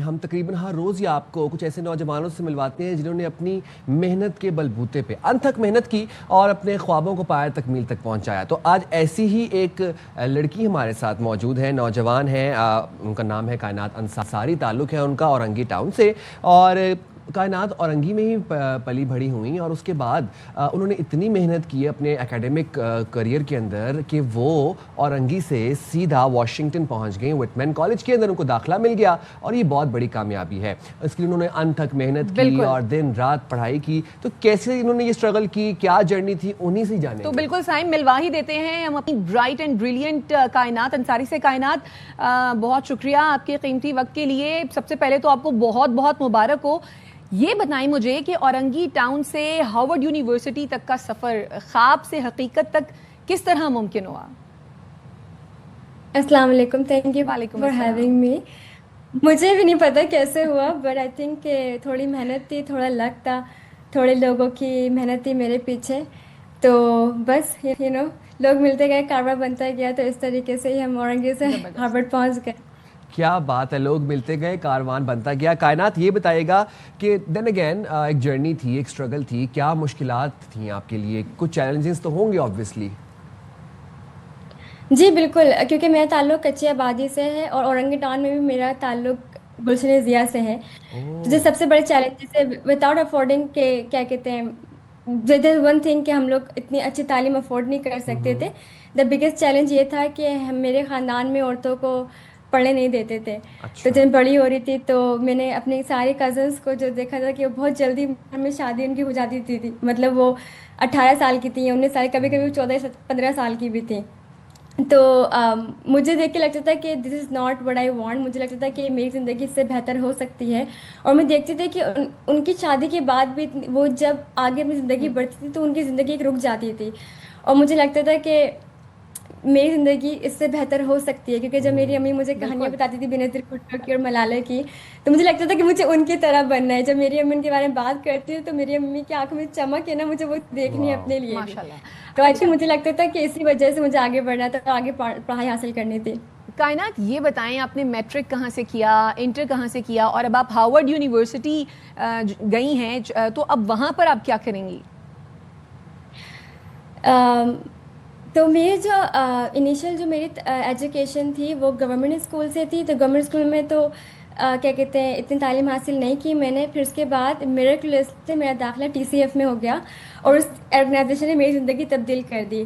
ہم تقریباً ہر روز ہی آپ کو کچھ ایسے نوجوانوں سے ملواتے ہیں جنہوں نے اپنی محنت کے بلبوتے پہ انتھک محنت کی اور اپنے خوابوں کو پایہ تکمیل تک پہنچایا. تو آج ایسی ہی ایک لڑکی ہمارے ساتھ موجود ہے, نوجوان ہیں, ان کا نام ہے کائنات انصاری, تعلق ہے ان کا اورنگی ٹاؤن سے, اور کائنات اورنگی میں ہی پلی بڑھی ہوئیں, اور اس کے بعد انہوں نے اتنی محنت کی اپنے اکیڈمک کریئر کے اندر کہ وہ اورنگی سے سیدھا واشنگٹن پہنچ گئیں. وٹمن کالج کے اندر ان کو داخلہ مل گیا اور یہ بہت بڑی کامیابی ہے. اس کے لیے انہوں نے انتھک محنت کی اور دن رات پڑھائی کی. تو کیسے انہوں نے یہ اسٹرگل کی, کیا جرنی تھی, انہی سے جانیں. تو بالکل سائم ملوا ہی دیتے ہیں ہم اپنی برائٹ اینڈ بریلینٹ کائنات انصاری سے. کائنات, بہت شکریہ آپ کے قیمتی وقت کے لیے. سب سے پہلے تو آپ کو بہت بہت مبارک ہو. یہ بتائیں مجھے کہ اورنگی ٹاؤن سے ہارورڈ یونیورسٹی تک کا سفر خواب سے حقیقت تک کس طرح ممکن ہوا؟ السلام علیکم, thank you for having me. مجھے بھی نہیں پتا کیسے ہوا, بٹ آئی تھنک کہ تھوڑی محنت تھی, تھوڑا لک تھا, تھوڑے لوگوں کی محنت تھی میرے پیچھے. تو بس لوگ ملتے گئے, کاروبار بنتا گیا. تو اس طریقے سے ہی ہم اورنگی سے ہارورڈ پہنچ گئے. کیا بات ہے, لوگ ملتے گئے, کاروان بنتا گیا. کائنات یہ بتائے گا کہ دین اگین ایک جرنی تھی, ایک اسٹرگل تھی, کیا مشکلات تھیں آپ کے لیے؟ کچھ چیلنجز تو ہوں گے آبویسلی. جی بالکل, کیونکہ میرا تعلق کچی آبادی سے ہے اور اورنگی ٹاؤن میں بھی میرا تعلق گلشن ضیاء سے ہے. جو سب سے بڑے چیلنجز ہے وداؤٹ افورڈنگ کہ کیا کہتے ہیں, ون تھنگ کہ ہم لوگ اتنی اچھی تعلیم افورڈ نہیں کر سکتے تھے. دا بگیسٹ چیلنج یہ تھا کہ میرے خاندان میں عورتوں کو پڑھنے نہیں دیتے تھے. تو جب بڑی ہو رہی تھی تو میں نے اپنے سارے کزنس کو جو دیکھا تھا کہ وہ بہت جلدی میں شادی ان کی ہو جاتی تھی. مطلب وہ 18 سال کی تھیں, 19 سال, کبھی کبھی 14-15 سال کی بھی تھیں. تو مجھے دیکھ کے لگتا تھا کہ this is not what I want. مجھے لگتا تھا کہ میری زندگی اس سے بہتر ہو سکتی ہے. اور میں دیکھتی تھی کہ ان کی شادی کے بعد بھی وہ جب آگے اپنی زندگی بڑھتی تھی تو ان کی زندگی ایک رک جاتی تھی. اور مجھے لگتا تھا کہ میری زندگی اس سے بہتر ہو سکتی ہے, کیونکہ جب میری امی مجھے کہانیاں بتاتی تھی بینظیر بھٹو کی اور ملالہ کی, تو مجھے لگتا تھا کہ مجھے ان کی طرح بننا ہے. جب میری امی ان کے بارے میں بات کرتی ہوں تو میری امی کی آنکھوں میں چمک ہے نا, مجھے وہ دیکھنی ہے اپنے لیے. تو ایسے مجھے لگتا تھا کہ اسی وجہ سے مجھے آگے بڑھنا تھا, آگے پڑھائی حاصل کرنی تھی. کائنات یہ بتائیں, آپ نے میٹرک کہاں سے کیا, انٹر کہاں سے کیا, اور اب آپ ہارورڈ یونیورسٹی گئی ہیں, تو اب وہاں پر آپ کیا کریں گی؟ تو میری جو انیشیل جو میری ایجوکیشن تھی وہ گورنمنٹ اسکول سے تھی. تو گورنمنٹ اسکول میں تو کیا کہتے ہیں اتنی تعلیم حاصل نہیں کی میں نے. پھر اس کے بعد میریکلیس سے میرا داخلہ TCF میں ہو گیا, اور اس آرگنائزیشن نے میری زندگی تبدیل کر دی.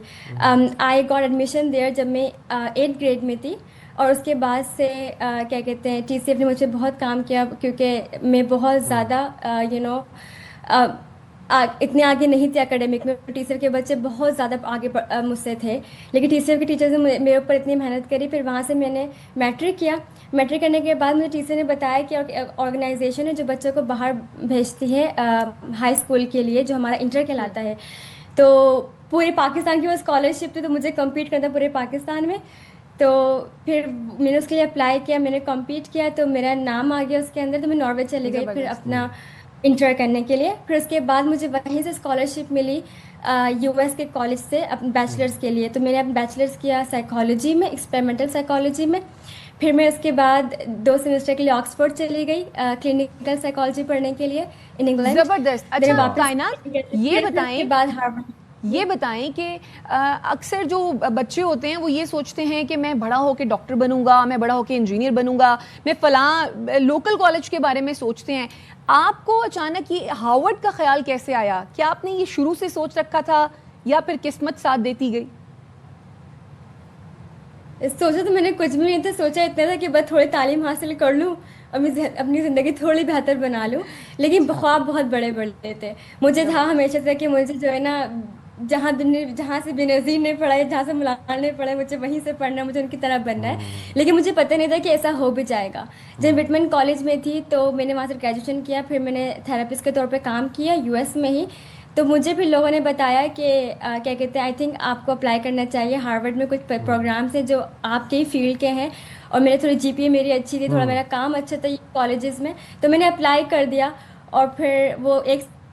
آئی گاٹ ایڈمیشن دیئر جب میں 8th گریڈ میں تھی. اور اس کے بعد سے کیا کہتے ہیں TCF نے مجھ سے بہت کام کیا, کیونکہ میں بہت زیادہ اتنے آگے نہیں تھے اکیڈمک میں. TCF کے بچے بہت زیادہ آگے مجھ سے تھے, لیکن TCF کے ٹیچرز نے میرے اوپر اتنی محنت کری. پھر وہاں سے میں نے میٹرک کیا. میٹرک کرنے کے بعد مجھے TCF نے بتایا کہ آرگنائزیشن ہے جو بچوں کو باہر بھیجتی ہے ہائی اسکول کے لیے, جو ہمارا انٹر کہلاتا ہے. تو پورے پاکستان کی وہ اسکالرشپ تھی, تو مجھے کمپیٹ کرنا پورے پاکستان میں. تو پھر میں نے اس کے لیے اپلائی کیا, میں نے کمپیٹ کیا, تو میرا نام آ گیا اس کے اندر. تو میں ناروے چلی گئی پھر اپنا انٹر کرنے کے لیے. پھر اس کے بعد مجھے وہیں سے اسکالرشپ ملی US کے کالج سے اپنے بیچلرس کے لیے. تو میں نے اپنا بیچلرس کیا سائیکالوجی میں, ایکسپیریمنٹل سائیکالوجی میں. پھر میں اس کے بعد 2 سیمسٹر کے لیے آکسفورڈ چلی گئی کلینکل سائیکالوجی پڑھنے کے لیے ان انگلینڈ. زبردست. اچھا کائنات یہ بتائیں کہ اکثر جو بچے ہوتے ہیں وہ یہ سوچتے ہیں کہ میں بڑا ہو کے ڈاکٹر بنوں گا, میں بڑا ہو کے انجینئر بنوں گا, میں فلاں لوکل کالج کے بارے میں سوچتے ہیں. آپ کو اچانک یہ ہارورڈ کا خیال کیسے آیا؟ کیا آپ نے یہ شروع سے سوچ رکھا تھا یا پھر قسمت ساتھ دیتی گئی؟ سوچا تو میں نے کچھ بھی نہیں تھا. سوچا اتنا تھا کہ بس تھوڑی تعلیم حاصل کر لوں اور میں اپنی زندگی تھوڑی بہتر بنا لوں. لیکن خواب بہت بڑے بڑے تھے. مجھے تھا ہمیشہ سے کہ مجھے جو ہے نا جہاں سے بینظیر نے پڑھا, جہاں سے ملالہ نے پڑھا, مجھے وہیں سے پڑھنا, مجھے ان کی طرح بننا ہے. لیکن مجھے پتہ نہیں تھا کہ ایسا ہو بھی جائے گا. جب وٹمن کالج میں تھی تو میں نے وہاں سے گریجویشن کیا. پھر میں نے تھراپسٹ کے طور پہ کام کیا US میں ہی. تو مجھے پھر لوگوں نے بتایا کہ کیا کہتے ہیں آئی تھنک آپ کو اپلائی کرنا چاہیے ہارورڈ میں. کچھ پروگرامس ہیں جو آپ کے ہی فیلڈ کے ہیں, اور میرے تھوڑی GPA میری اچھی تھی, تھوڑا میرا کام اچھا تھا کالجز میں. تو میں نے اپلائی کر دیا. اور پھر وہ ایک